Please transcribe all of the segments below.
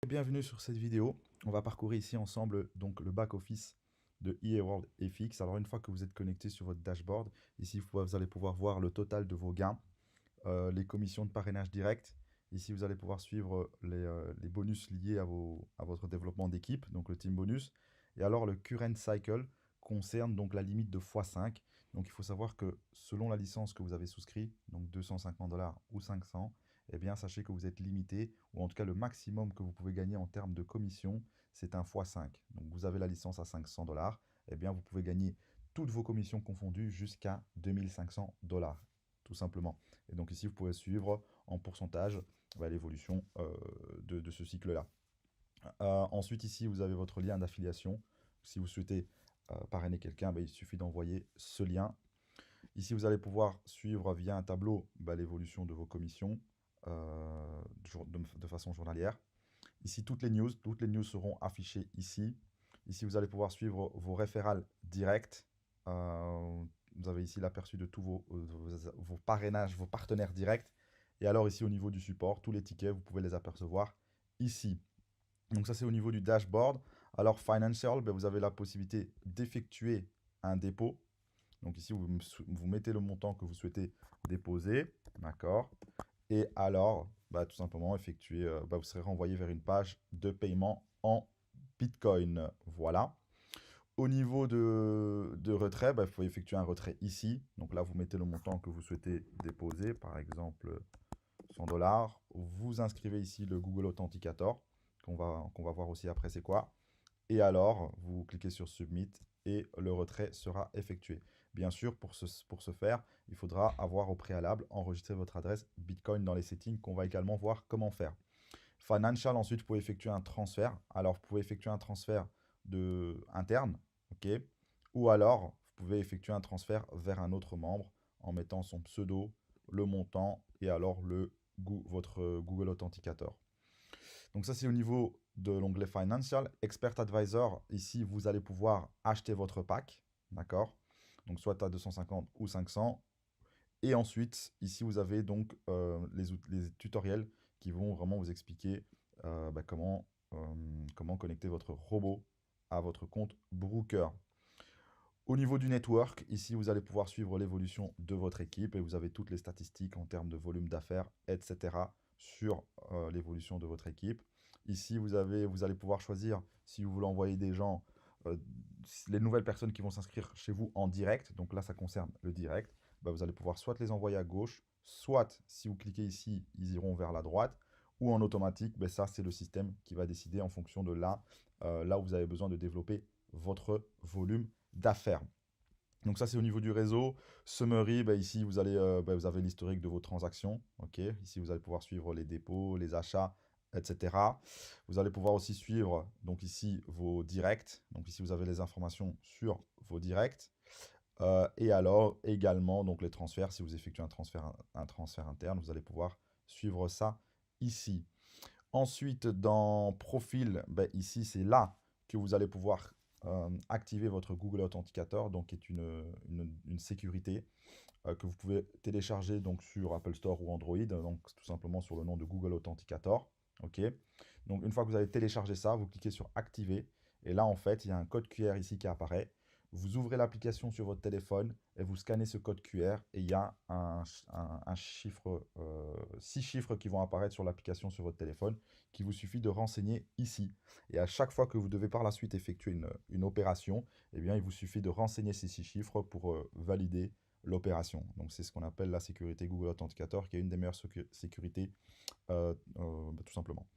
Bienvenue sur cette vidéo. On va parcourir ici ensemble donc le back-office de EA World FX. Alors une fois que vous êtes connecté sur votre dashboard, ici vous allez pouvoir voir le total de vos gains, les commissions de parrainage direct. Ici vous allez pouvoir suivre les bonus liés à votre développement d'équipe, donc le team bonus. Et alors le current cycle concerne donc la limite de x5. Donc il faut savoir que selon la licence que vous avez souscrit, donc 250 $ ou 500, eh bien sachez que vous êtes limité, ou en tout cas le maximum que vous pouvez gagner en termes de commission, c'est un x5. Donc vous avez la licence à 500 $, eh bien vous pouvez gagner toutes vos commissions confondues jusqu'à 2500 $, tout simplement. Et donc ici, vous pouvez suivre en pourcentage l'évolution de ce cycle-là. Ensuite, ici, vous avez votre lien d'affiliation. Si vous souhaitez parrainer quelqu'un, il suffit d'envoyer ce lien. Ici, vous allez pouvoir suivre via un tableau l'évolution de vos commissions de façon journalière. Ici, toutes les news seront affichées ici. Ici, vous allez pouvoir suivre vos référals directs. Vous avez ici l'aperçu de tous vos parrainages, vos partenaires directs. Et alors ici, au niveau du support, tous les tickets, vous pouvez les apercevoir ici. Donc ça, c'est au niveau du dashboard. Alors, Financial, vous avez la possibilité d'effectuer un dépôt. Donc ici, vous mettez le montant que vous souhaitez déposer. D'accord. Et alors, tout simplement, vous serez renvoyé vers une page de paiement en Bitcoin. Voilà. Au niveau de retrait, il faut effectuer un retrait ici. Donc là, vous mettez le montant que vous souhaitez déposer, par exemple 100 $. Vous inscrivez ici le Google Authenticator, qu'on va voir aussi après c'est quoi. Et alors, vous cliquez sur Submit et le retrait sera effectué. Bien sûr, pour ce faire, il faudra avoir au préalable enregistré votre adresse Bitcoin dans les settings qu'on va également voir comment faire. Financial, ensuite, vous pouvez effectuer un transfert. Alors, vous pouvez effectuer un transfert interne, ok, ou alors, vous pouvez effectuer un transfert vers un autre membre en mettant son pseudo, le montant et alors votre Google Authenticator. Donc ça, c'est au niveau de l'onglet Financial. Expert Advisor, ici, vous allez pouvoir acheter votre pack, d'accord? Donc soit à 250 ou 500. Et ensuite, ici, vous avez donc les tutoriels qui vont vraiment vous expliquer comment connecter votre robot à votre compte Brooker. Au niveau du network, ici, vous allez pouvoir suivre l'évolution de votre équipe et vous avez toutes les statistiques en termes de volume d'affaires, etc. sur l'évolution de votre équipe. Ici, vous allez pouvoir choisir si vous voulez envoyer des gens, euh, les nouvelles personnes qui vont s'inscrire chez vous en direct. Donc là, ça concerne le direct. Vous allez pouvoir soit les envoyer à gauche, soit si vous cliquez ici, ils iront vers la droite, ou en automatique, ça, c'est le système qui va décider en fonction de là où vous avez besoin de développer votre volume d'affaires. Donc ça, c'est au niveau du réseau. Summary, ici, vous avez l'historique de vos transactions. Ok. Ici, vous allez pouvoir suivre les dépôts, les achats, etc. Vous allez pouvoir aussi suivre, donc ici, vos directs. Donc ici, vous avez les informations sur vos directs. Et alors, également, donc les transferts. Si vous effectuez un transfert interne, vous allez pouvoir suivre ça ici. Ensuite, dans Profil, ici, c'est là que vous allez pouvoir activer votre Google Authenticator, donc qui est une sécurité que vous pouvez télécharger donc, sur Apple Store ou Android, donc tout simplement sur le nom de Google Authenticator. Ok. Donc, une fois que vous avez téléchargé ça, vous cliquez sur Activer. Et là, en fait, il y a un code QR ici qui apparaît. Vous ouvrez l'application sur votre téléphone et vous scannez ce code QR et il y a un chiffre, 6 chiffres qui vont apparaître sur l'application sur votre téléphone qu'il vous suffit de renseigner ici. Et à chaque fois que vous devez par la suite effectuer une opération, eh bien, il vous suffit de renseigner ces 6 chiffres pour valider l'opération. Donc c'est ce qu'on appelle la sécurité Google Authenticator, qui est une des meilleures sécurités, tout simplement.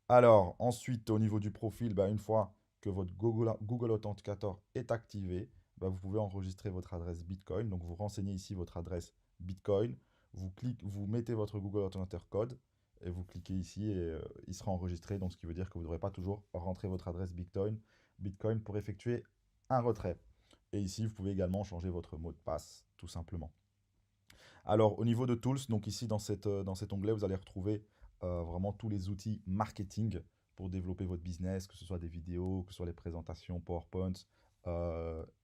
Alors, ensuite, au niveau du profil, une fois que votre Google Authenticator est activé, vous pouvez enregistrer votre adresse Bitcoin. Donc, vous renseignez ici votre adresse Bitcoin. Vous mettez votre Google Authenticator code et vous cliquez ici et il sera enregistré. Donc, ce qui veut dire que vous ne devrez pas toujours rentrer votre adresse Bitcoin pour effectuer un retrait. Et ici, vous pouvez également changer votre mot de passe, tout simplement. Alors, au niveau de Tools, donc ici dans cet onglet, vous allez retrouver vraiment tous les outils marketing pour développer votre business, que ce soit des vidéos, que ce soit les présentations PowerPoint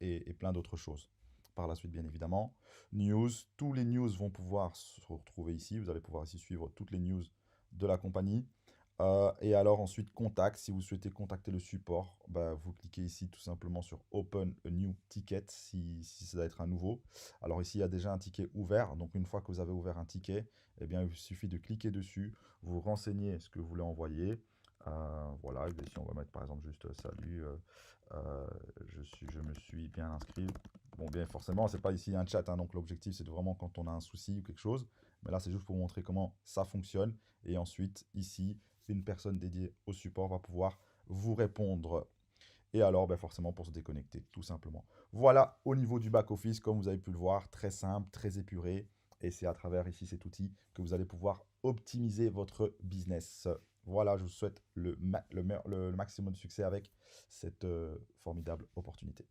et plein d'autres choses. Par la suite, bien évidemment. News, tous les news vont pouvoir se retrouver ici. Vous allez pouvoir ici suivre toutes les news de la compagnie. Et alors ensuite, contact. Si vous souhaitez contacter le support, bah, vous cliquez ici tout simplement sur Open a new ticket si ça doit être un nouveau. Alors ici, il y a déjà un ticket ouvert. Donc une fois que vous avez ouvert un ticket, eh bien, il suffit de cliquer dessus, vous renseignez ce que vous voulez envoyer. Voilà, ici on va mettre par exemple juste salut, euh, je me suis bien inscrit. Bon, bien forcément, c'est pas ici un chat, hein, donc l'objectif c'est vraiment quand on a un souci ou quelque chose. Mais là, c'est juste pour vous montrer comment ça fonctionne. Et ensuite, ici, une personne dédiée au support va pouvoir vous répondre. Et alors, ben forcément, pour se déconnecter, tout simplement. Voilà, au niveau du back-office, comme vous avez pu le voir, très simple, très épuré. Et c'est à travers ici cet outil que vous allez pouvoir optimiser votre business. Voilà, je vous souhaite le maximum de succès avec cette formidable opportunité.